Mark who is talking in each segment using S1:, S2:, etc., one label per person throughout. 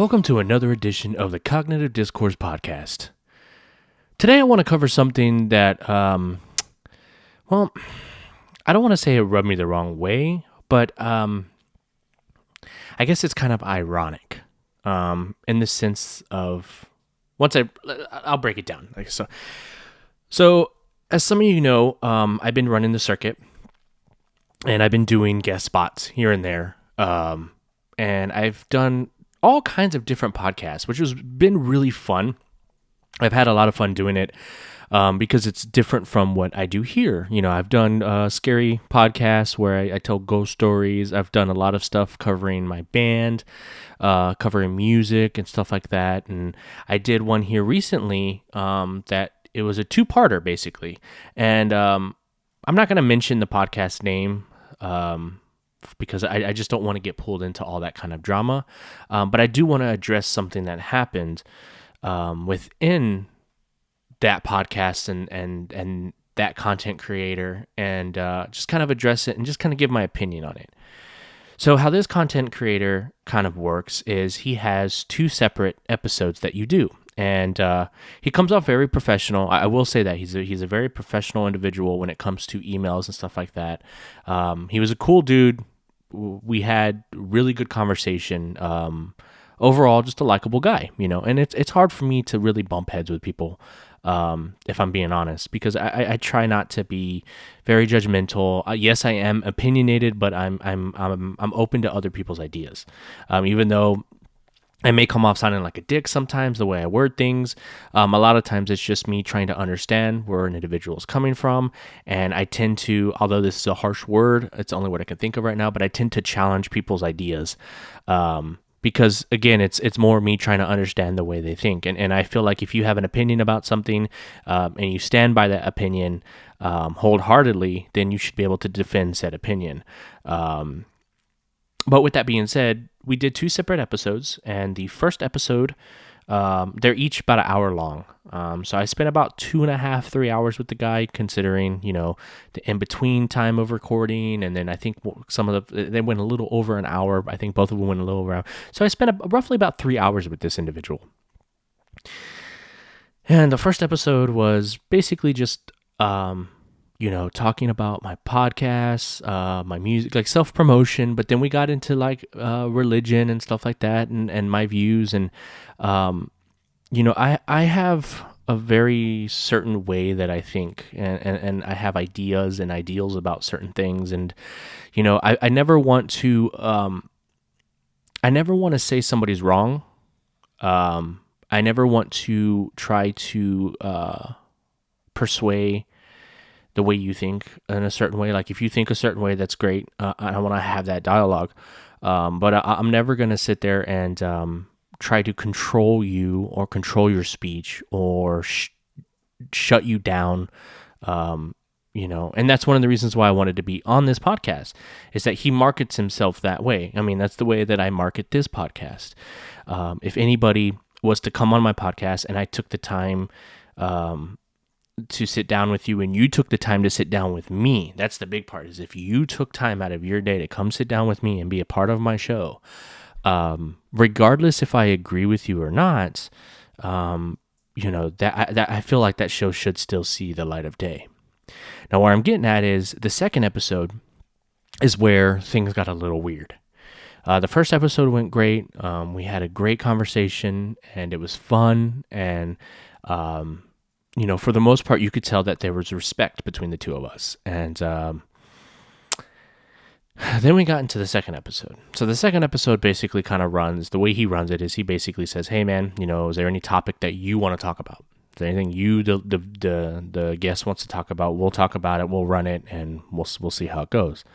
S1: Welcome to another edition of the Cognitive Discourse Podcast. Today I want to cover something that, I don't want to say it rubbed me the wrong way, but I guess it's kind of ironic in the sense of, I'll break it down. So as some of you know, I've been running the circuit, and I've been doing guest spots here and there, and I've done all kinds of different podcasts, which has been really fun. I've had a lot of fun doing it because it's different from what I do here. You know, I've done scary podcasts where I tell ghost stories. I've done a lot of stuff covering my band, covering music and stuff like that. And I did one here recently that it was a two-parter basically. And I'm not going to mention the podcast name because I just don't want to get pulled into all that kind of drama. But I do want to address something that happened within that podcast and that content creator, and just kind of address it and just kind of give my opinion on it. So how this content creator kind of works is he has two separate episodes that you do. And he comes off very professional. I will say that he's a very professional individual when it comes to emails and stuff like that. He was a cool dude. We had really good conversation. Overall, just a likable guy, you know. And it's hard for me to really bump heads with people, if I'm being honest, because I try not to be very judgmental. Yes, I am opinionated, but I'm open to other people's ideas, even though I may come off sounding like a dick sometimes, the way I word things. A lot of times it's just me trying to understand where an individual is coming from. And I tend to, although this is a harsh word, it's only what I can think of right now, but I tend to challenge people's ideas. Because again, it's more me trying to understand the way they think. And I feel like if you have an opinion about something, and you stand by that opinion, wholeheartedly, then you should be able to defend said opinion. But with that being said, we did two separate episodes, and the first episode, they're each about an hour long. So I spent about 2.5, 3 hours with the guy, considering, you know, the in-between time of recording, and then I think they went a little over an hour. I think both of them went a little over an hour. So I spent roughly about 3 hours with this individual. And the first episode was basically just, talking about my podcasts, my music, like self-promotion, but then we got into like religion and stuff like that, and my views, and I have a very certain way that I think, and I have ideas and ideals about certain things, and I never want to say somebody's wrong. I never want to try to persuade the way you think in a certain way. Like if you think a certain way, that's great. I want to have that dialogue. But I'm never going to sit there and try to control you or control your speech or shut you down. And that's one of the reasons why I wanted to be on this podcast, is that he markets himself that way. I mean, that's the way that I market this podcast. If anybody was to come on my podcast and I took the time, to sit down with you, and you took the time to sit down with me. That's the big part, is if you took time out of your day to come sit down with me and be a part of my show, regardless if I agree with you or not, that I feel like that show should still see the light of day. Now, where I'm getting at is the second episode is where things got a little weird. The first episode went great. We had a great conversation, and it was fun, and for the most part, you could tell that there was respect between the two of us. And then we got into the second episode. So the second episode basically kind of the way he runs it is he basically says, hey man, is there any topic that you want to talk about? Is there anything the guest wants to talk about? We'll talk about it, we'll run it, and we'll see how it goes.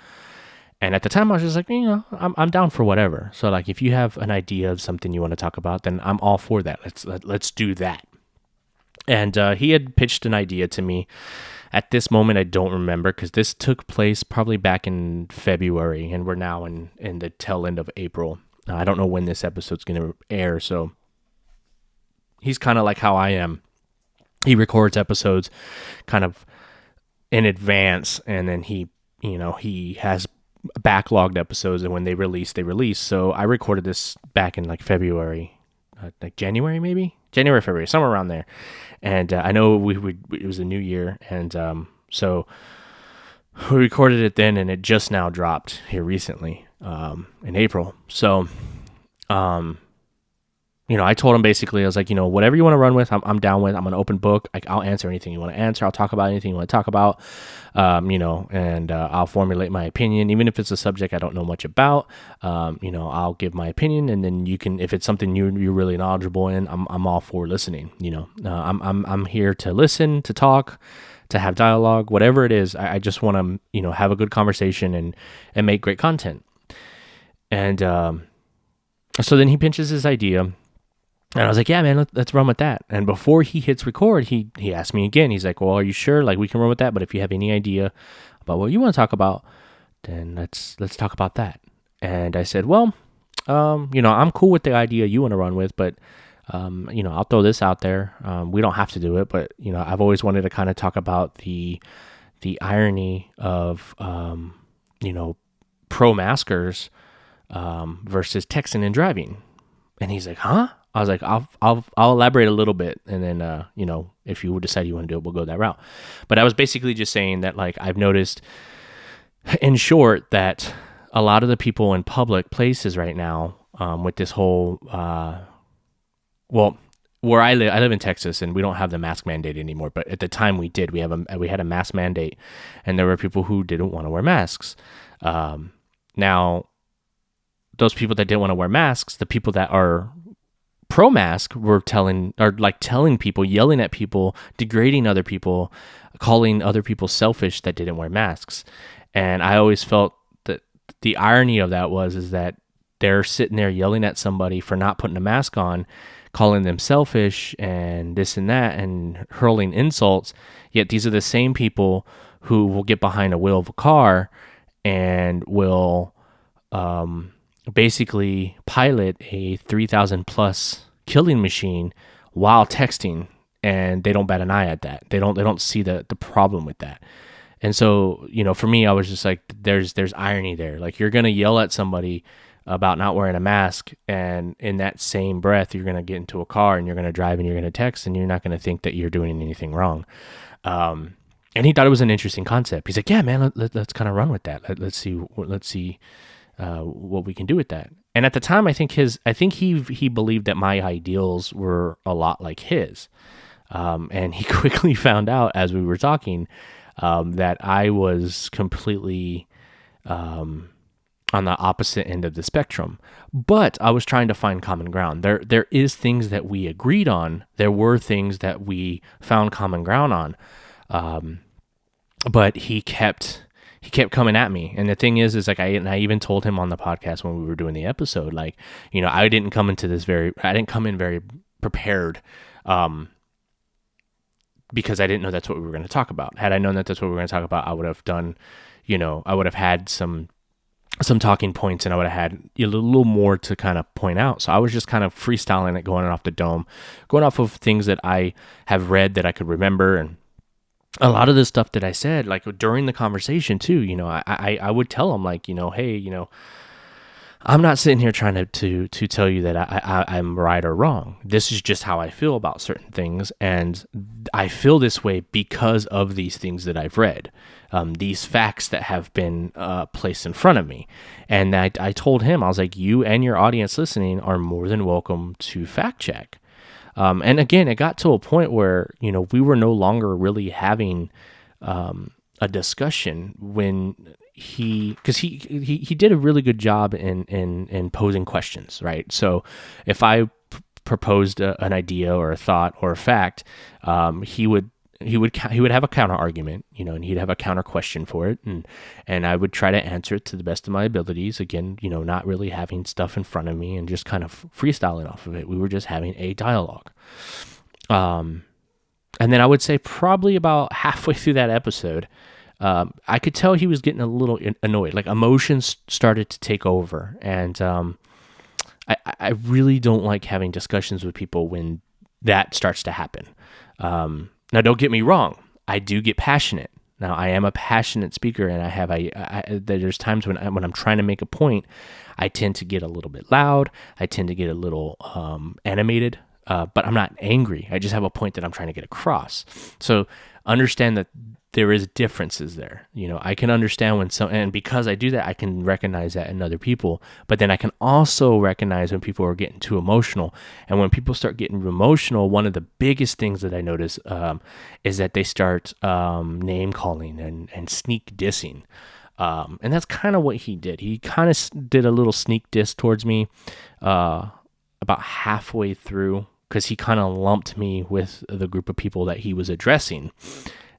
S1: And at the time I was just like, I'm down for whatever. So like, if you have an idea of something you want to talk about, then I'm all for that. Let's do that. And he had pitched an idea to me. At this moment, I don't remember, because this took place probably back in February, and we're now in the tail end of April. I don't know when this episode's going to air, so he's kind of like how I am. He records episodes kind of in advance, and then he has backlogged episodes, and when they release. So I recorded this back in like February, like January, maybe January, February, somewhere around there. And I know it was a new year, and so we recorded it then, and it just now dropped here recently in April. So, I told him basically, I was like, whatever you want to run with, I'm down with. I'm an open book. I'll answer anything you want to answer. I'll talk about anything you want to talk about, and I'll formulate my opinion, even if it's a subject I don't know much about. I'll give my opinion, and then you can, if it's something you're really knowledgeable in, I'm all for listening. I'm here to listen, to talk, to have dialogue, whatever it is. I just want to, have a good conversation and make great content. And so then he pitches his idea. And I was like, yeah, man, let's run with that. And before he hits record, he asked me again. He's like, well, are you sure? Like, we can run with that. But if you have any idea about what you want to talk about, then let's talk about that. And I said, well, I'm cool with the idea you want to run with, but, I'll throw this out there. We don't have to do it, but, I've always wanted to kind of talk about the irony of, pro-maskers versus texting and driving. And he's like, huh? I was like, I'll elaborate a little bit, and then if you decide you want to do it, we'll go that route. But I was basically just saying that, like, I've noticed, in short, that a lot of the people in public places right now, with this whole, where I live in Texas, and we don't have the mask mandate anymore. But at the time we did. We had a mask mandate, and there were people who didn't want to wear masks. Now, those people that didn't want to wear masks, the people that are pro-mask were telling people, yelling at people, degrading other people, calling other people selfish that didn't wear masks. And I always felt that the irony of that is that they're sitting there yelling at somebody for not putting a mask on, calling them selfish and this and that, and hurling insults. Yet these are the same people who will get behind a wheel of a car and will basically pilot a 3,000 plus killing machine while texting, and they don't bat an eye at that. They don't see the problem with that. And so, for me, I was just like, there's irony there. Like, you're gonna yell at somebody about not wearing a mask, and in that same breath, you're gonna get into a car and you're gonna drive and you're gonna text, and you're not gonna think that you're doing anything wrong. And he thought it was an interesting concept. He's like, yeah, man, let's kind of run with that. Let's see what we can do with that. And at the time, I think he believed that my ideals were a lot like his. And he quickly found out as we were talking, that I was completely, on the opposite end of the spectrum, but I was trying to find common ground. There is things that we agreed on. There were things that we found common ground on. But he kept coming at me. And the thing is like, I even told him on the podcast when we were doing the episode, like, I didn't come in very prepared, because I didn't know that's what we were going to talk about. Had I known that that's what we were going to talk about, I would have done, I would have had some talking points, and I would have had a little more to kind of point out. So I was just kind of freestyling it, going off the dome, going off of things that I have read that I could remember. And a lot of the stuff that I said, like during the conversation too, I would tell him, like, hey, I'm not sitting here trying to tell you that I'm right or wrong. This is just how I feel about certain things, and I feel this way because of these things that I've read, these facts that have been placed in front of me. And I told him, I was like, you and your audience listening are more than welcome to fact check. And again, it got to a point where, we were no longer really having a discussion when because he did a really good job in posing questions, right? So if I proposed an idea or a thought or a fact, he would have a counter argument, and he'd have a counter question for it, and I would try to answer it to the best of my abilities. Again, not really having stuff in front of me and just kind of freestyling off of it. We were just having a dialogue. And then I would say probably about halfway through that episode, I could tell he was getting a little annoyed. Like, emotions started to take over, and I really don't like having discussions with people when that starts to happen. Now, don't get me wrong. I do get passionate. Now, I am a passionate speaker, and there's times when I'm trying to make a point, I tend to get a little bit loud. I tend to get a little animated, but I'm not angry. I just have a point that I'm trying to get across. So understand that there is differences there. I can understand and because I do that, I can recognize that in other people, but then I can also recognize when people are getting too emotional. And when people start getting emotional, one of the biggest things that I notice is that they start name calling and sneak dissing. And that's kind of what he did. He kind of did a little sneak diss towards me about halfway through, because he kind of lumped me with the group of people that he was addressing.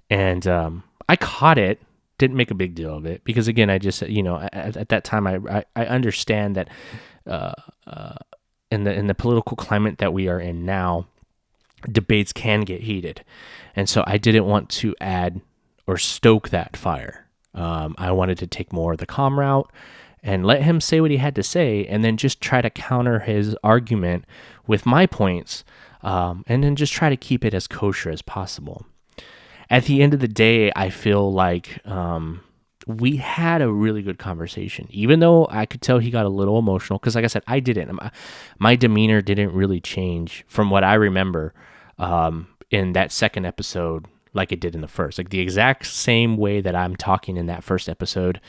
S1: And I caught it, didn't make a big deal of it, because again, I just, at that time, I understand that in the political climate that we are in now, debates can get heated. And so I didn't want to add or stoke that fire. I wanted to take more of the calm route and let him say what he had to say, and then just try to counter his argument with my points, and then just try to keep it as kosher as possible. At the end of the day, I feel like we had a really good conversation, even though I could tell he got a little emotional, because like I said, I didn't. My demeanor didn't really change from what I remember in that second episode like it did in the first. Like the exact same way that I'm talking in that first episode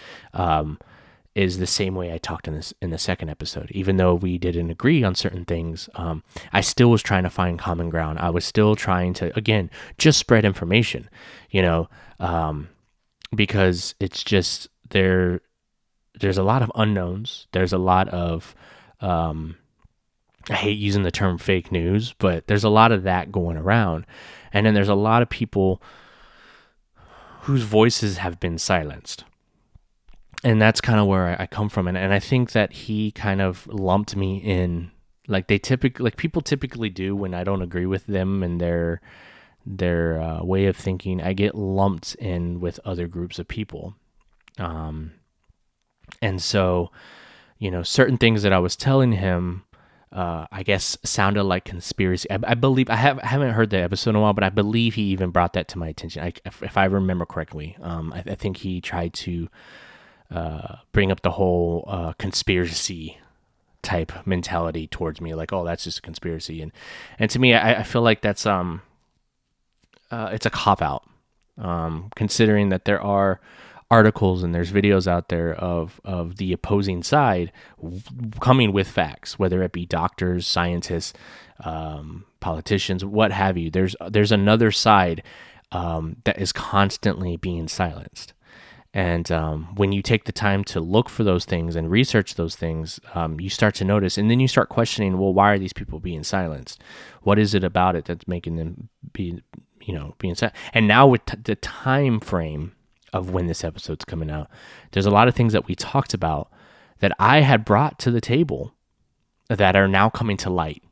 S1: is the same way I talked in the second episode. Even though we didn't agree on certain things, I still was trying to find common ground. I was still trying to, again, just spread information, because it's just there's a lot of unknowns. There's a lot of, I hate using the term fake news, but there's a lot of that going around. And then there's a lot of people whose voices have been silenced. And that's kind of where I come from. And I think that he kind of lumped me in, like people typically do when I don't agree with them and their way of thinking. I get lumped in with other groups of people. And so, certain things that I was telling him, I guess sounded like conspiracy. I believe I haven't heard the episode in a while, but I believe he even brought that to my attention. If I remember correctly, I think he tried to bring up the whole conspiracy type mentality towards me, like, oh, that's just a conspiracy. And to me, I feel like that's it's a cop out, considering that there are articles and there's videos out there of the opposing side coming with facts, whether it be doctors, scientists, politicians, what have you. There's another side that is constantly being silenced. And when you take the time to look for those things and research those things, you start to notice, and then you start questioning, well, why are these people being silenced? What is it about it that's making them being silenced? And now with the time frame of when this episode's coming out, there's a lot of things that we talked about that I had brought to the table that are now coming to light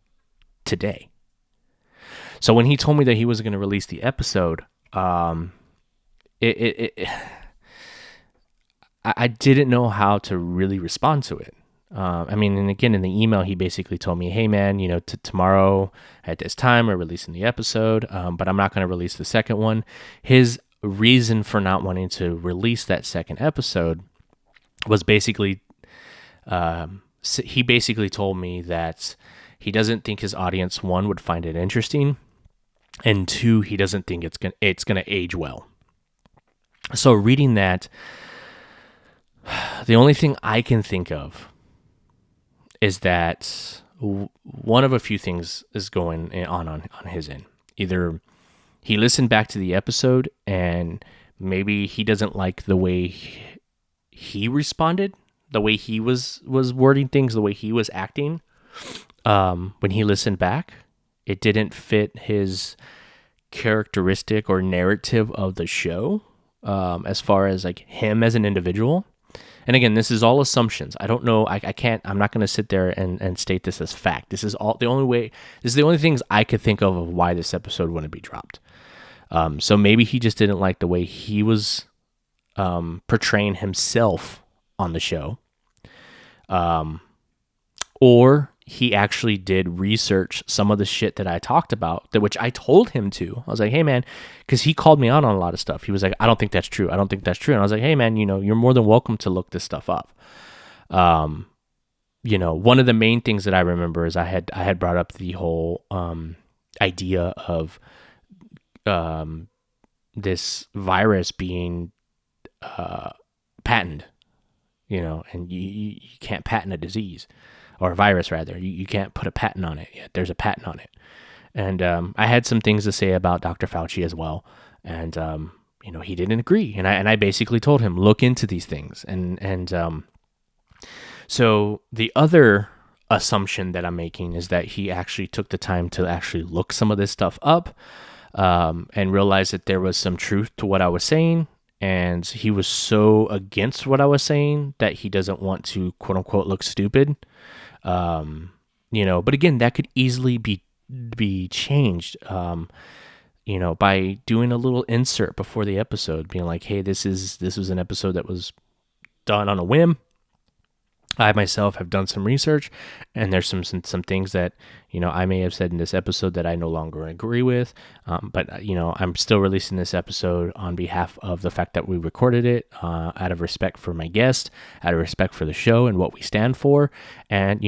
S1: today. So when he told me that he was going to release the episode, I didn't know how to really respond to it. And again, in the email, he basically told me, hey man, tomorrow at this time, we're releasing the episode, but I'm not going to release the second one. His reason for not wanting to release that second episode was basically, he basically told me that he doesn't think his audience, one, would find it interesting, and two, he doesn't think it's going to age well. So reading that, the only thing I can think of is that one of a few things is going on his end. Either he listened back to the episode and maybe he doesn't like the way he responded, the way he was wording things, the way he was acting. When he listened back, it didn't fit his characteristic or narrative of the show, as far as like him as an individual. And again, this is all assumptions. I don't know. I'm not going to sit there and state this as fact. This is the only things I could think of why this episode wouldn't be dropped. So maybe he just didn't like the way he was portraying himself on the show. Or he actually did research some of the shit that I talked about, which I told him to. I was like, hey, man, because he called me out on a lot of stuff. He was like, I don't think that's true. I don't think that's true. And I was like, hey, man, you're more than welcome to look this stuff up. One of the main things that I remember is I had brought up the whole idea of this virus being patented, and you can't patent a disease or a virus, rather. You can't put a patent on it yet. There's a patent on it. And I had some things to say about Dr. Fauci as well. And, he didn't agree. And I basically told him, look into these things. So the other assumption that I'm making is that he actually took the time to actually look some of this stuff up and realized that there was some truth to what I was saying. And he was so against what I was saying that he doesn't want to, quote unquote, look stupid. But again, that could easily be changed, by doing a little insert before the episode, being like, hey, this was an episode that was done on a whim. I myself have done some research, and there's some things that, I may have said in this episode that I no longer agree with. But I'm still releasing this episode on behalf of the fact that we recorded it, out of respect for my guest, out of respect for the show and what we stand for. And,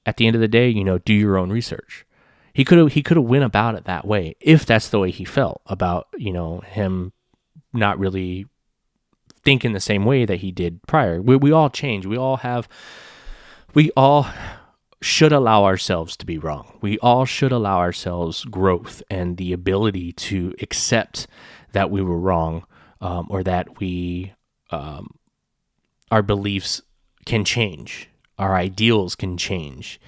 S1: at the end of the day, do your own research. He could have went about it that way if that's the way he felt about, him not really thinking the same way that he did prior. We all change. We all should allow ourselves to be wrong. We all should allow ourselves growth and the ability to accept that we were wrong, or that our beliefs can change. Our ideals can change.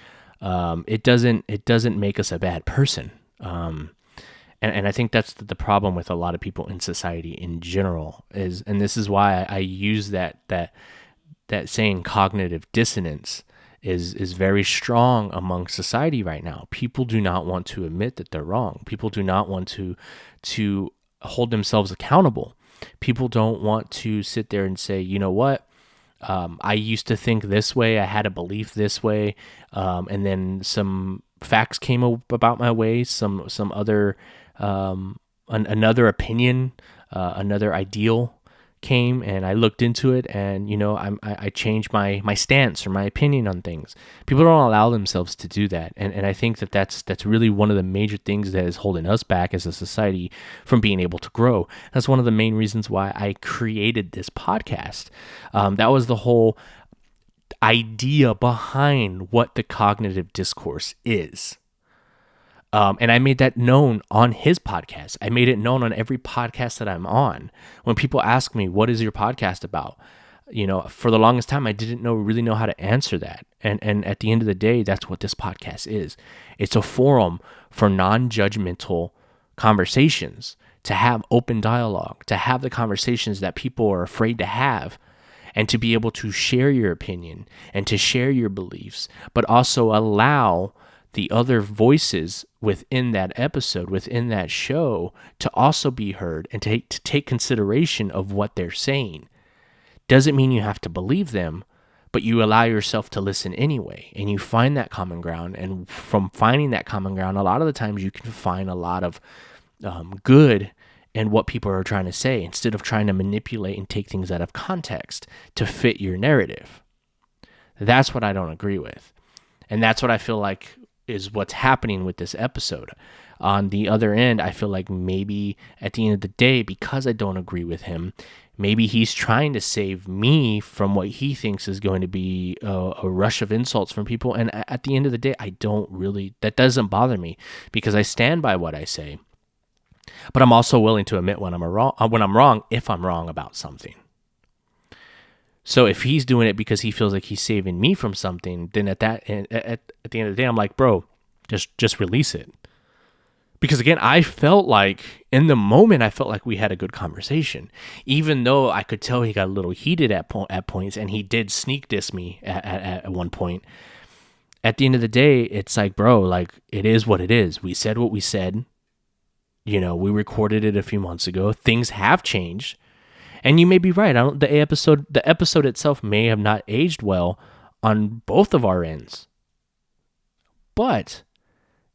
S1: It doesn't make us a bad person. And I think that's the problem with a lot of people in society in general and this is why I use that saying cognitive dissonance is very strong among society right now. People do not want to admit that they're wrong. People do not want to hold themselves accountable. People don't want to sit there and say, you know what? I used to think this way. I had a belief this way. And then some facts came up about my way, some other, another opinion, another ideal came, and I looked into it, and I changed my stance or my opinion on things. People don't allow themselves to do that, and I think that's really one of the major things that is holding us back as a society from being able to grow. That's one of the main reasons why I created this podcast. That was the whole idea behind what the cognitive discourse is. And I made that known on his podcast. I made it known on every podcast that I'm on. When people ask me, what is your podcast about? For the longest time, I didn't really know how to answer that. And at the end of the day, that's what this podcast is. It's a forum for non-judgmental conversations, to have open dialogue, to have the conversations that people are afraid to have, and to be able to share your opinion and to share your beliefs, but also allow the other voices within that episode, within that show, to also be heard and to take consideration of what they're saying. Doesn't mean you have to believe them, but you allow yourself to listen anyway, and you find that common ground. And from finding that common ground, a lot of the times you can find a lot of good in what people are trying to say, instead of trying to manipulate and take things out of context to fit your narrative. That's what I don't agree with. And that's what I feel like is what's happening with this episode. On the other end, I feel like maybe at the end of the day, because I don't agree with him, maybe he's trying to save me from what he thinks is going to be a rush of insults from people. And at the end of the day, that doesn't bother me, because I stand by what I say. But I'm also willing to admit when I'm wrong, if I'm wrong about something. So if he's doing it because he feels like he's saving me from something, then at the end of the day, I'm like, bro, just release it. Because again, I felt like in the moment, I felt like we had a good conversation, even though I could tell he got a little heated at points, and he did sneak diss me at one point. At the end of the day, it's like, bro, like, it is what it is. We said what we said. We recorded it a few months ago. Things have changed. And you may be right. The episode itself may have not aged well on both of our ends. but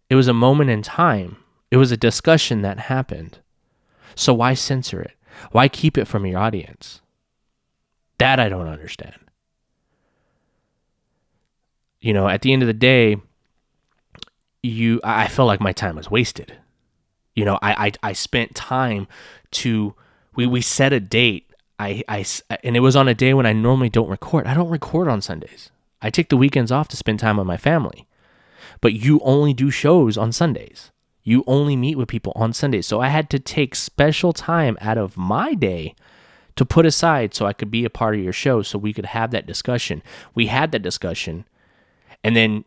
S1: it was a moment in time. It was a discussion that happened. So why censor it? Why keep it from your audience? That I don't understand. At the end of the day, I felt like my time was wasted. I spent time we set a date. And it was on a day when I normally don't record. I don't record on Sundays. I take the weekends off to spend time with my family. But you only do shows on Sundays. You only meet with people on Sundays. So I had to take special time out of my day to put aside so I could be a part of your show, so we could have that discussion. We had that discussion, and then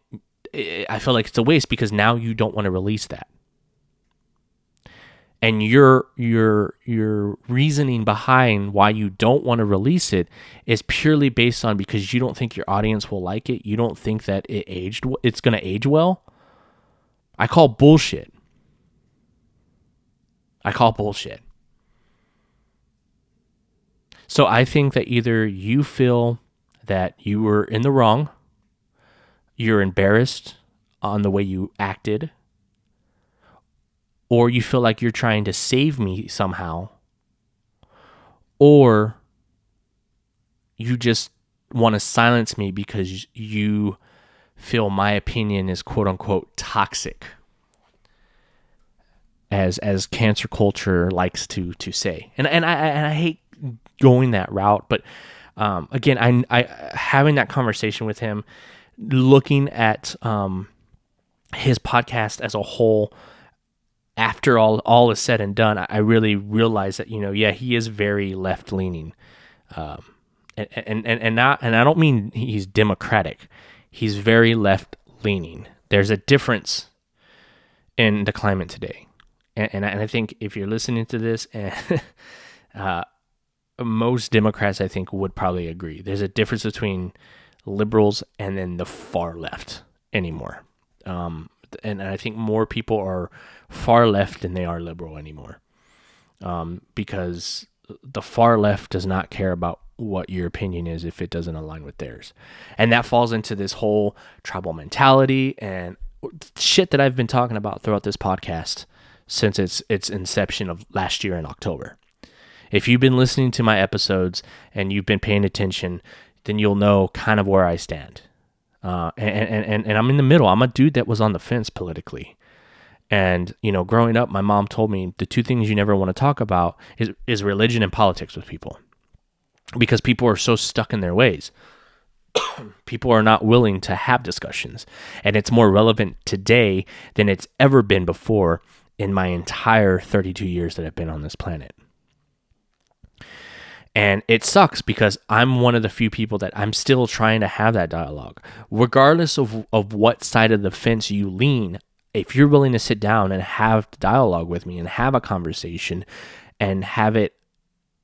S1: I feel like it's a waste because now you don't want to release that. And your reasoning behind why you don't want to release it is purely based on because you don't think your audience will like it. You don't think that it's going to age well. I call bullshit. So I think that either you feel that you were in the wrong, you're embarrassed on the way you acted, or you feel like you're trying to save me somehow, or you just want to silence me because you feel my opinion is quote unquote toxic, as cancer culture likes to say. And I hate going that route, but again, I having that conversation with him, looking at his podcast as a whole, after all is said and done, I really realized that he is very left leaning, and I don't mean he's democratic. He's very left leaning. There's a difference in the climate today, and I think if you're listening to this, and most Democrats I think would probably agree, there's a difference between liberals and then the far left anymore. And I think more people are far left than they are liberal anymore, because the far left does not care about what your opinion is if it doesn't align with theirs. And that falls into this whole tribal mentality and shit that I've been talking about throughout this podcast since its inception of last year in October. If you've been listening to my episodes and you've been paying attention, then you'll know kind of where I stand. And I'm in the middle. I'm a dude that was on the fence politically. And, growing up, my mom told me the two things you never want to talk about is religion and politics with people, because people are so stuck in their ways. People are not willing to have discussions, and it's more relevant today than it's ever been before in my entire 32 years that I've been on this planet. And it sucks because I'm one of the few people that I'm still trying to have that dialogue. Regardless of what side of the fence you lean, if you're willing to sit down and have dialogue with me and have a conversation and have it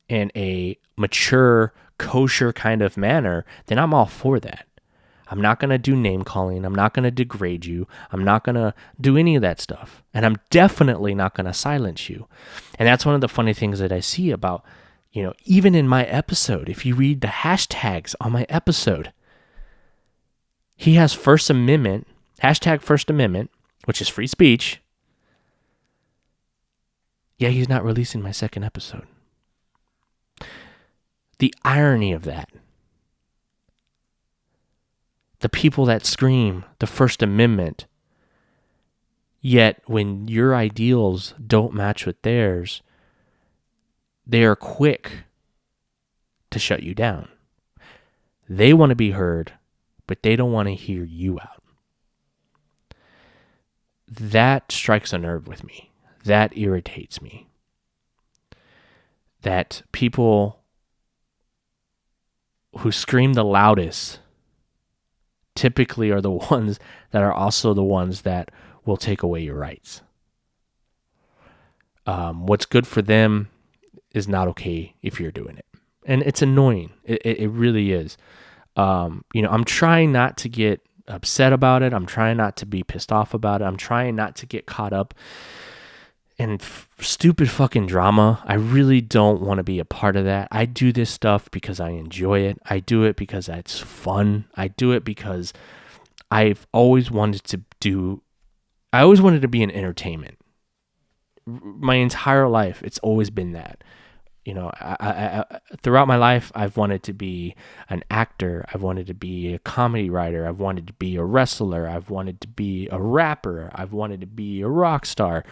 S1: in a mature, kosher kind of manner, then I'm all for that. I'm not going to do name calling. I'm not going to degrade you. I'm not going to do any of that stuff. And I'm definitely not going to silence you. And that's one of the funny things that I see about, even in my episode, if you read the hashtags on my episode, he has First Amendment, hashtag First Amendment, which is free speech. Yeah, he's not releasing my second episode. The irony of that. The people that scream the First Amendment, yet when your ideals don't match with theirs, they are quick to shut you down. They want to be heard, but they don't want to hear you out. That strikes a nerve with me. That irritates me. That people who scream the loudest typically are the ones that are also the ones that will take away your rights. What's good for them is not okay if you're doing it. And it's annoying. It really is. I'm trying not to get upset about it. I'm trying not to be pissed off about it. I'm trying not to get caught up in stupid fucking drama. I really don't want to be a part of that. I do this stuff because I enjoy it. I do it because it's fun. I do it because I've always wanted to do, I always wanted to be in entertainment. My entire life, it's always been that. You know, throughout my life, I've wanted to be an actor. I've wanted to be a comedy writer. I've wanted to be a wrestler. I've wanted to be a rapper. I've wanted to be a rock star.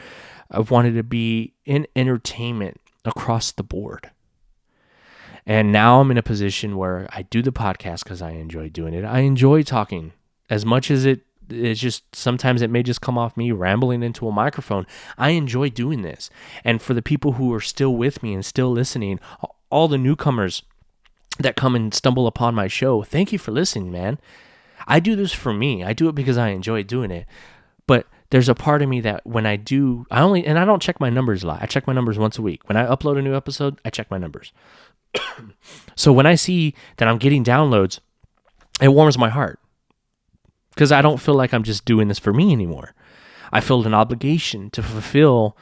S1: I've wanted to be in entertainment across the board. And now I'm in a position where I do the podcast because I enjoy doing it. I enjoy talking as much as it's just sometimes it may just come off me rambling into a microphone. I enjoy doing this. And for the people who are still with me and still listening, all the newcomers that come and stumble upon my show, thank you for listening, man. I do this for me. I do it because I enjoy doing it. But there's a part of me that when I do, I don't check my numbers a lot. I check my numbers once a week. When I upload a new episode, I check my numbers. So when I see that I'm getting downloads, it warms my heart. Because I don't feel like I'm just doing this for me anymore. I feel an obligation to fulfill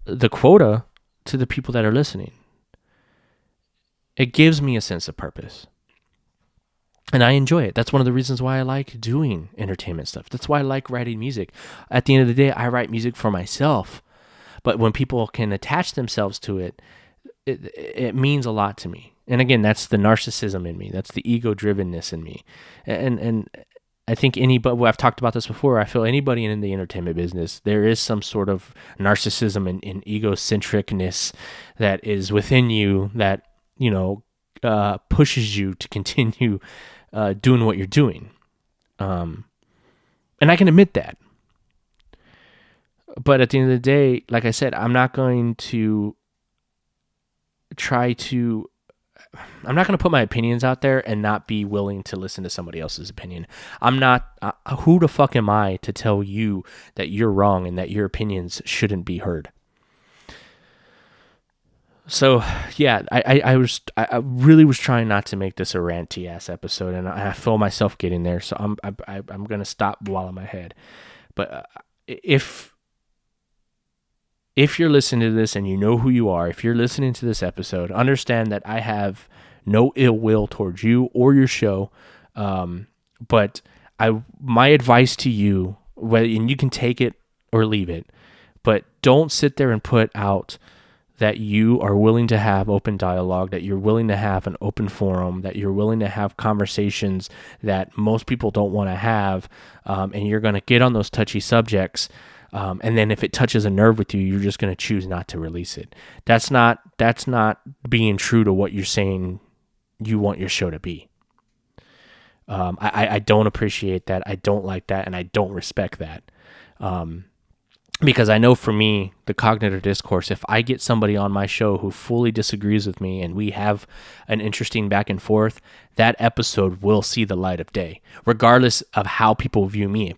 S1: the quota to the people that are listening. It gives me a sense of purpose. And I enjoy it. That's one of the reasons why I like doing entertainment stuff. That's why I like writing music. At the end of the day, I write music for myself. But when people can attach themselves to it, it means a lot to me. And again, that's the narcissism in me. That's the ego-drivenness in me. And I think I've talked about this before, I feel anybody in the entertainment business, there is some sort of narcissism and egocentricness that is within you that, pushes you to continue doing what you're doing. And I can admit that. But at the end of the day, like I said, I'm not going to put my opinions out there and not be willing to listen to somebody else's opinion. I'm not, who the fuck am I to tell you that you're wrong and that your opinions shouldn't be heard? So yeah, I really was trying not to make this a ranty ass episode, and I feel myself getting there. So I'm gonna stop while I'm ahead. But if you're listening to this and you know who you are, if you're listening to this episode, understand that I have no ill will towards you or your show. But my advice to you, and you can take it or leave it, but don't sit there and put out that you are willing to have open dialogue, that you're willing to have an open forum, that you're willing to have conversations that most people don't want to have, and you're going to get on those touchy subjects. And then if it touches a nerve with you, you're just going to choose not to release it. That's not being true to what you're saying you want your show to be. I don't appreciate that. I don't like that. And I don't respect that. Because I know for me, the cognitive discourse, if I get somebody on my show who fully disagrees with me and we have an interesting back and forth, that episode will see the light of day, regardless of how people view me.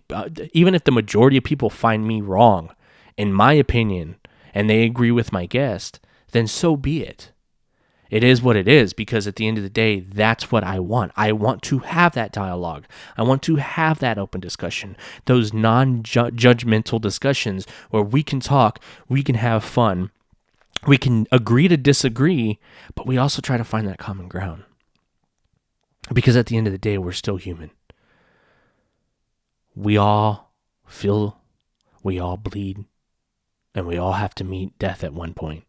S1: Even if the majority of people find me wrong, in my opinion, and they agree with my guest, then so be it. It is what it is, because at the end of the day, that's what I want. I want to have that dialogue. I want to have that open discussion, those non-judgmental discussions where we can talk, we can have fun, we can agree to disagree, but we also try to find that common ground. Because at the end of the day, we're still human. We all feel, we all bleed, and we all have to meet death at one point.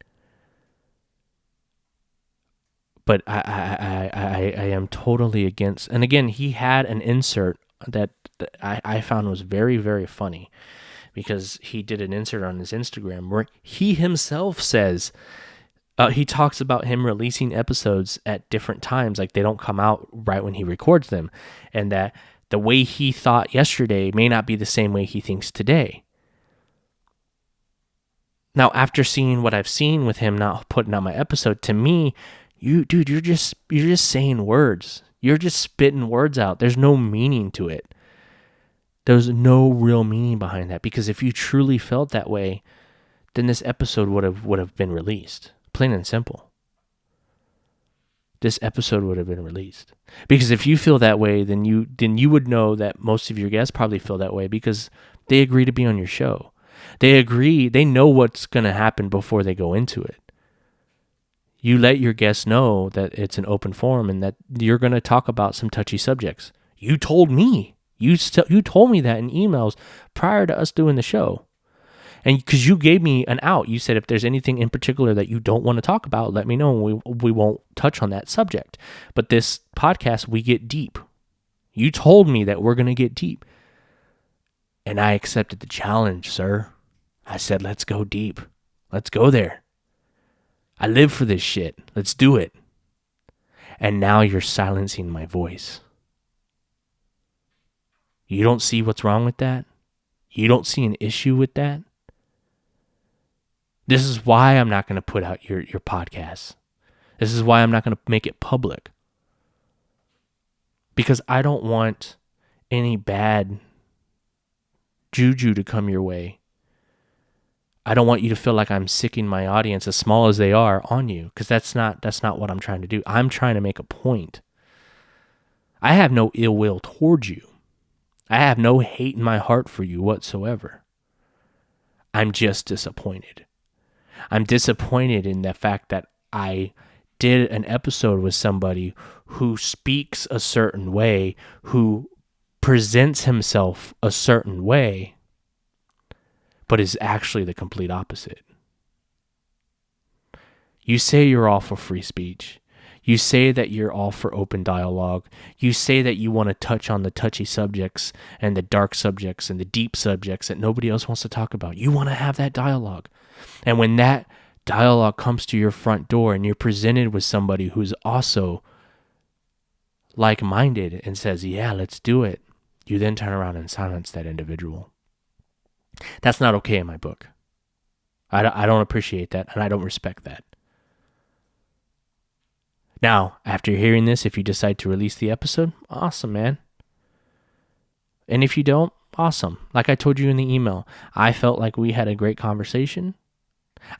S1: But I am totally against. And again, he had an insert that I found was very, very funny, because he did an insert on his Instagram where he himself says, he talks about him releasing episodes at different times, like they don't come out right when he records them, and that the way he thought yesterday may not be the same way he thinks today. Now, after seeing what I've seen with him not putting out my episode, to me, you're just saying words. You're just spitting words out. There's no meaning to it. There's no real meaning behind that, because if you truly felt that way, then this episode would have been released. Plain and simple. This episode would have been released. Because if you feel that way, then you would know that most of your guests probably feel that way, because they agree to be on your show. They know what's going to happen before they go into it. You let your guests know that it's an open forum and that you're going to talk about some touchy subjects. You told me. You told me that in emails prior to us doing the show. And because you gave me an out, you said if there's anything in particular that you don't want to talk about, let me know, and we won't touch on that subject. But this podcast, we get deep. You told me that we're going to get deep. And I accepted the challenge, sir. I said, let's go deep. Let's go there. I live for this shit. Let's do it. And now you're silencing my voice. You don't see what's wrong with that? You don't see an issue with that? This is why I'm not going to put out your podcast. This is why I'm not going to make it public. Because I don't want any bad juju to come your way. I don't want you to feel like I'm sicking my audience, as small as they are, on you, because that's not what I'm trying to do. I'm trying to make a point. I have no ill will towards you. I have no hate in my heart for you whatsoever. I'm just disappointed. I'm disappointed in the fact that I did an episode with somebody who speaks a certain way, who presents himself a certain way, but is actually the complete opposite. You say you're all for free speech. You say that you're all for open dialogue. You say that you want to touch on the touchy subjects and the dark subjects and the deep subjects that nobody else wants to talk about. You want to have that dialogue. And when that dialogue comes to your front door and you're presented with somebody who's also like-minded and says, yeah, let's do it, you then turn around and silence that individual. That's not okay in my book. I don't appreciate that, and I don't respect that. Now, after hearing this, if you decide to release the episode, awesome, man. And if you don't, awesome. Like I told you in the email, I felt like we had a great conversation.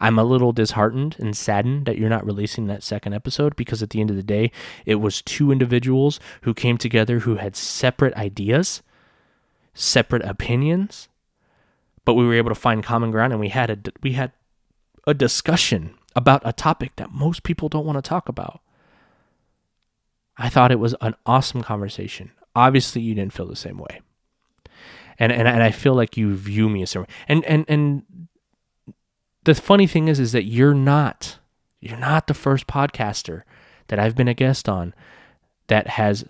S1: I'm a little disheartened and saddened that you're not releasing that second episode, because at the end of the day, it was two individuals who came together who had separate ideas, separate opinions, but we were able to find common ground, and we had a discussion about a topic that most people don't want to talk about. I thought it was an awesome conversation. Obviously, you didn't feel the same way, and I feel like you view me a certain way. And the funny thing is that you're not the first podcaster that I've been a guest on that has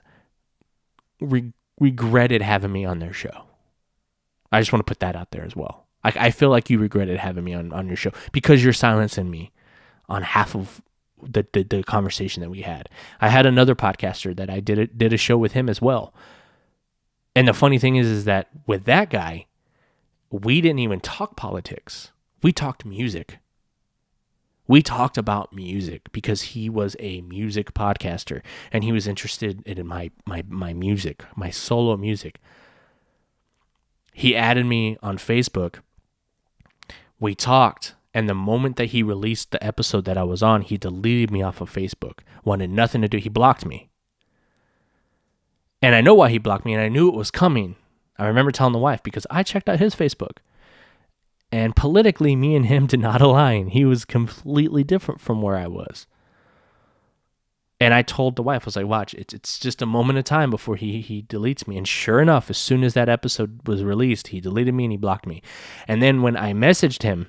S1: regretted having me on their show. I just want to put that out there as well. I feel like you regretted having me on your show because you're silencing me on half of the conversation that we had. I had another podcaster that I did a show with him as well. And the funny thing is that with that guy, we didn't even talk politics. We talked music. We talked about music because he was a music podcaster and he was interested in my music, my solo music. He added me on Facebook. We talked, and the moment that he released the episode that I was on, he deleted me off of Facebook. Wanted nothing to do. He blocked me. And I know why he blocked me, and I knew it was coming. I remember telling the wife because I checked out his Facebook. And politically, me and him did not align. He was completely different from where I was. And I told the wife, I was like, watch, it's just a moment of time before he deletes me. And sure enough, as soon as that episode was released, he deleted me and he blocked me. And then when I messaged him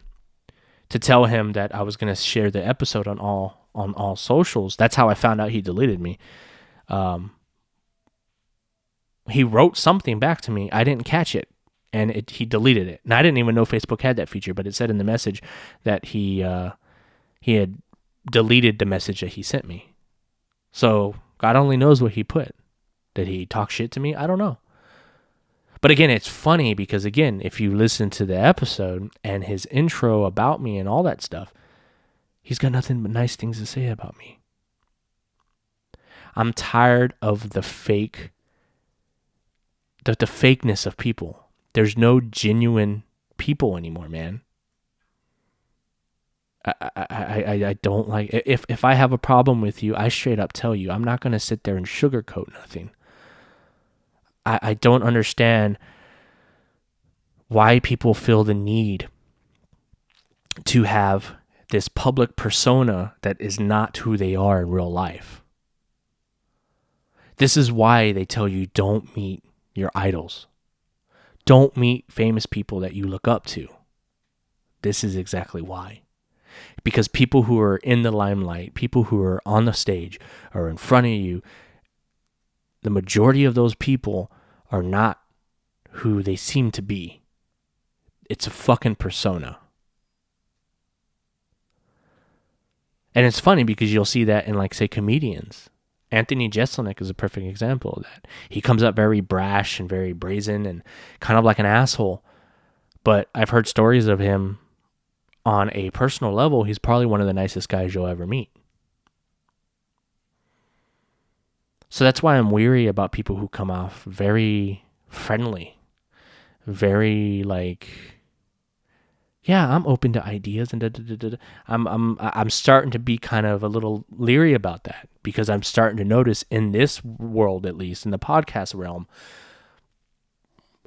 S1: to tell him that I was going to share the episode on all socials, that's how I found out he deleted me. He wrote something back to me. I didn't catch it. And he deleted it. And I didn't even know Facebook had that feature, but it said in the message that he had deleted the message that he sent me. So God only knows what he put. Did he talk shit to me? I don't know. But again, it's funny because, again, if you listen to the episode and his intro about me and all that stuff, he's got nothing but nice things to say about me. I'm tired of the fake, the fakeness of people. There's no genuine people anymore, man. I don't like, if I have a problem with you, I straight up tell you. I'm not going to sit there and sugarcoat nothing. I don't understand why people feel the need to have this public persona that is not who they are in real life. This is why they tell you don't meet your idols. Don't meet famous people that you look up to. This is exactly why. Because people who are in the limelight, people who are on the stage or in front of you, the majority of those people are not who they seem to be. It's a fucking persona. And it's funny because you'll see that in, like, say, comedians. Anthony Jeselnik is a perfect example of that. He comes up very brash and very brazen and kind of like an asshole. But I've heard stories of him on a personal level. He's probably one of the nicest guys you'll ever meet. So that's why I'm weary about people who come off very friendly, very like, yeah, I'm open to ideas and da, da, da, da. I'm starting to be kind of a little leery about that, because I'm starting to notice in this world, at least in the podcast realm,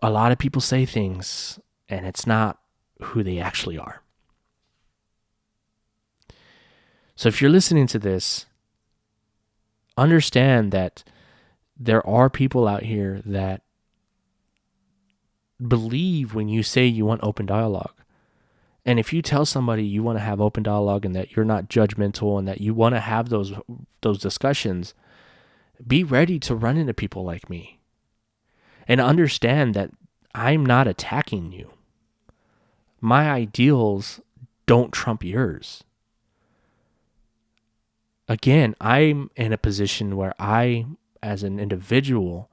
S1: a lot of people say things and it's not who they actually are. So if you're listening to this, understand that there are people out here that believe when you say you want open dialogue. And if you tell somebody you want to have open dialogue and that you're not judgmental and that you want to have those discussions, be ready to run into people like me. And understand that I'm not attacking you. My ideals don't trump yours. Again, I'm in a position where I, as an individual,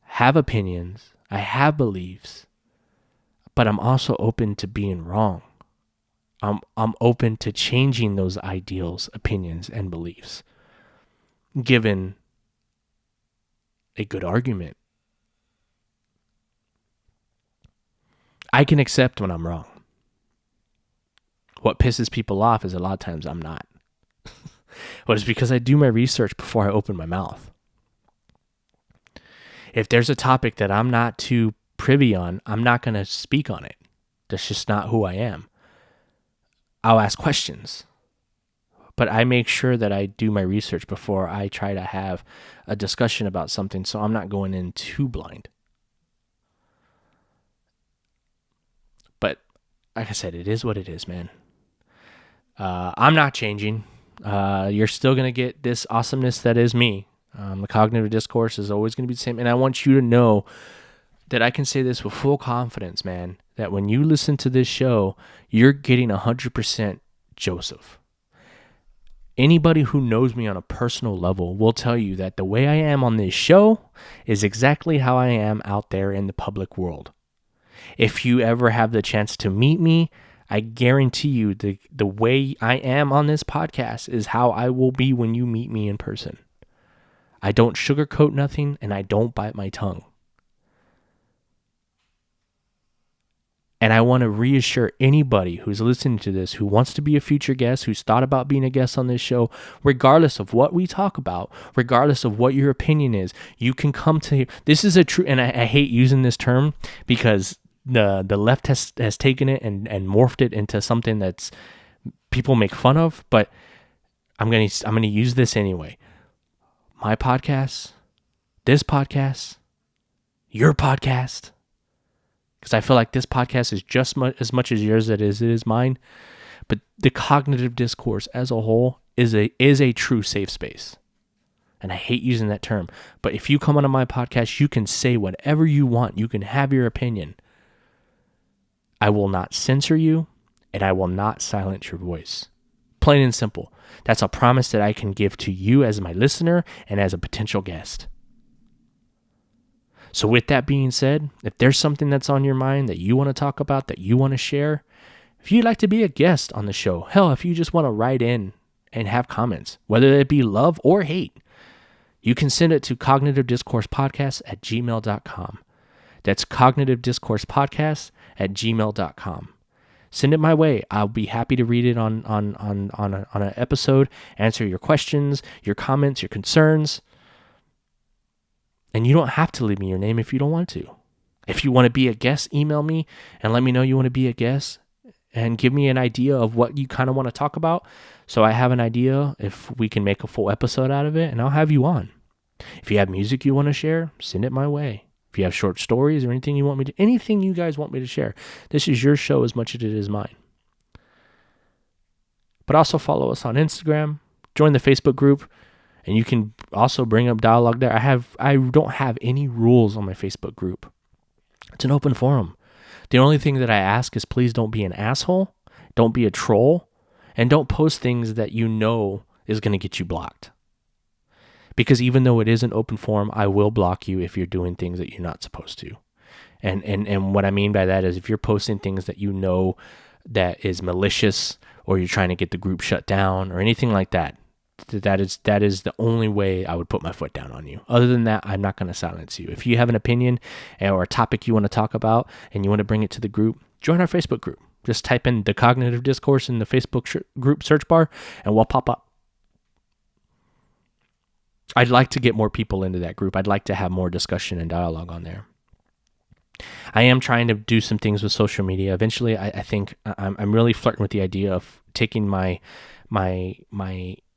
S1: have opinions, I have beliefs, but I'm also open to being wrong. I'm open to changing those ideals, opinions, and beliefs, given a good argument. I can accept when I'm wrong. What pisses people off is a lot of times I'm not. But it's because I do my research before I open my mouth. If there's a topic that I'm not too privy on, I'm not going to speak on it. That's just not who I am. I'll ask questions, but I make sure that I do my research before I try to have a discussion about something, so I'm not going in too blind. But like I said, it is what it is, man. I'm not changing. You're still going to get this awesomeness that is me. The cognitive discourse is always going to be the same. And I want you to know that I can say this with full confidence, man, that when you listen to this show, you're getting 100% Joseph. Anybody who knows me on a personal level will tell you that the way I am on this show is exactly how I am out there in the public world. If you ever have the chance to meet me, I guarantee you the way I am on this podcast is how I will be when you meet me in person. I don't sugarcoat nothing, and I don't bite my tongue. And I want to reassure anybody who's listening to this, who wants to be a future guest, who's thought about being a guest on this show, regardless of what we talk about, regardless of what your opinion is, you can come to, this is a true, and I hate using this term because the left has taken it and morphed it into something that's people make fun of, but I'm gonna use this anyway. My podcast, this podcast, your podcast, because I feel like this podcast is just as much as yours as it is mine, but the cognitive discourse as a whole is a true safe space. And I hate using that term, but if you come onto my podcast, you can say whatever you want. You can have your opinion. I will not censor you, and I will not silence your voice. Plain and simple. That's a promise that I can give to you as my listener and as a potential guest. So with that being said, if there's something that's on your mind that you want to talk about, that you want to share, if you'd like to be a guest on the show, hell, if you just want to write in and have comments, whether it be love or hate, you can send it to cognitivediscoursepodcast@gmail.com. That's cognitivediscoursepodcast@gmail.com. Send it my way. I'll be happy to read it on an episode, answer your questions, your comments, your concerns. And you don't have to leave me your name if you don't want to. If you want to be a guest, email me and let me know you want to be a guest and give me an idea of what you kind of want to talk about, so I have an idea if we can make a full episode out of it, and I'll have you on. If you have music you want to share, send it my way. If you have short stories or anything you want me to, anything you guys want me to share, this is your show as much as it is mine. But also follow us on Instagram, join the Facebook group, and you can also bring up dialogue there. I don't have any rules on my Facebook group. It's an open forum. The only thing that I ask is please don't be an asshole, don't be a troll, and don't post things that you know is going to get you blocked. Because even though it is an open forum, I will block you if you're doing things that you're not supposed to. And what I mean by that is if you're posting things that you know that is malicious, or you're trying to get the group shut down or anything like that, that is the only way I would put my foot down on you. Other than that, I'm not going to silence you. If you have an opinion or a topic you want to talk about and you want to bring it to the group, join our Facebook group. Just type in The Cognitive Discourse in the Facebook group search bar and we'll pop up. I'd like to get more people into that group. I'd like to have more discussion and dialogue on there. I am trying to do some things with social media. Eventually, I think I'm really flirting with the idea of taking my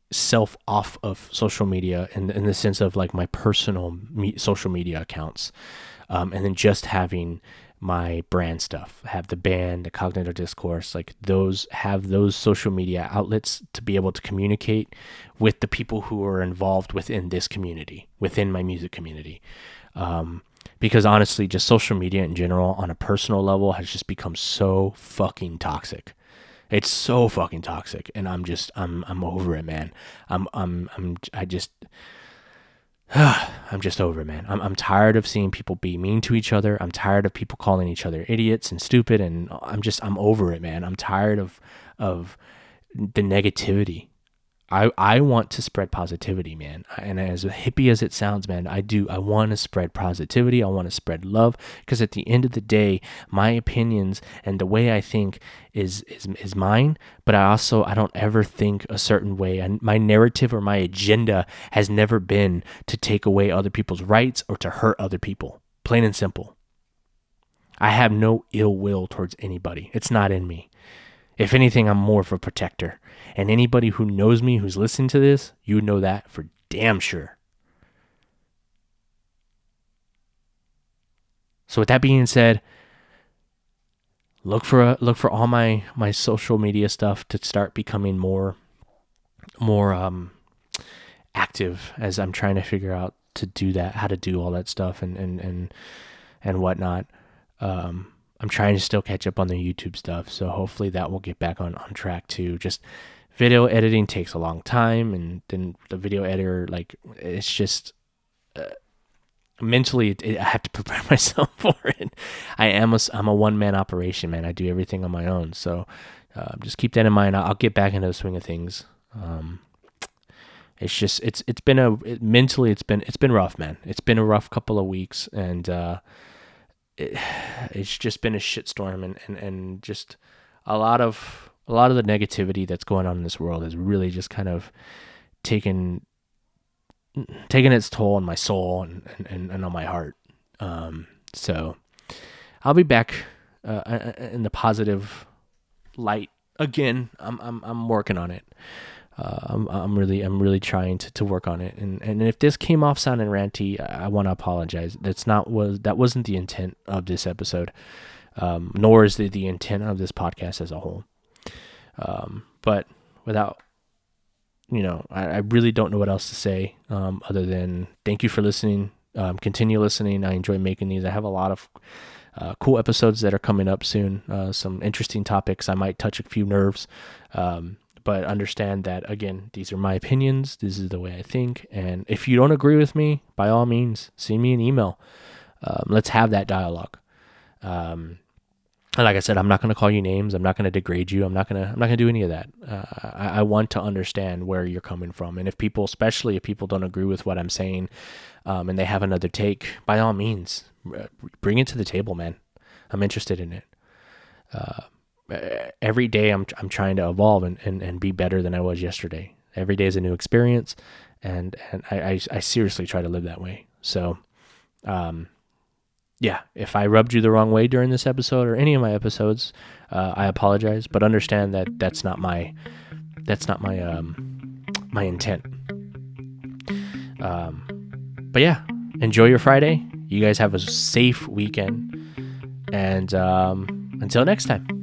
S1: self off of social media in the sense of like my personal social media accounts, and then just having my brand stuff, have the band, the Cognitive Discourse, like have those social media outlets to be able to communicate with the people who are involved within this community, within my music community. Because honestly, just social media in general on a personal level has just become so fucking toxic. It's so fucking toxic, and I'm over it, man. I'm just over it, man. I'm tired of seeing people be mean to each other. I'm tired of people calling each other idiots and stupid, and I'm over it, man. I'm tired of the negativity. I want to spread positivity, man. And as hippie as it sounds, man, I want to spread positivity. I want to spread love, because at the end of the day, my opinions and the way I think is mine, but I don't ever think a certain way. And my narrative or my agenda has never been to take away other people's rights or to hurt other people. Plain and simple. I have no ill will towards anybody. It's not in me. If anything, I'm more of a protector. And anybody who knows me, who's listening to this, you know that for damn sure. So with that being said, look for all my social media stuff to start becoming more active as I'm trying to figure out to do that, how to do all that stuff and whatnot. I'm trying to still catch up on the YouTube stuff, so hopefully that will get back on track too. Just video editing takes a long time, and then the video editor, like, it's just mentally, I have to prepare myself for it. I'm a one-man operation, man. I do everything on my own, so just keep that in mind. I'll get back into the swing of things. It's just it's been rough, man. It's been a rough couple of weeks, and it's just been a shitstorm, and just a lot of the negativity that's going on in this world has really just kind of taken its toll on my soul and on my heart. So I'll be back in the positive light again. I'm working on it. I'm really trying to work on it. And if this came off sounding ranty, I want to apologize. That wasn't the intent of this episode, nor is the intent of this podcast as a whole. But without, I really don't know what else to say, other than thank you for listening. Continue listening. I enjoy making these. I have a lot of cool episodes that are coming up soon. Some interesting topics. I might touch a few nerves. But understand that, again, these are my opinions. This is the way I think. And if you don't agree with me, by all means, send me an email. Let's have that dialogue. And like I said, I'm not going to call you names. I'm not going to degrade you. I'm not going to do any of that. I want to understand where you're coming from. And especially if people don't agree with what I'm saying, and they have another take, by all means, bring it to the table, man. I'm interested in it. Every day I'm trying to evolve and be better than I was yesterday. Every day is a new experience, and I seriously try to live that way. So, yeah, if I rubbed you the wrong way during this episode or any of my episodes, I apologize, but understand that that's not my intent. But yeah, enjoy your Friday. You guys have a safe weekend. And until next time.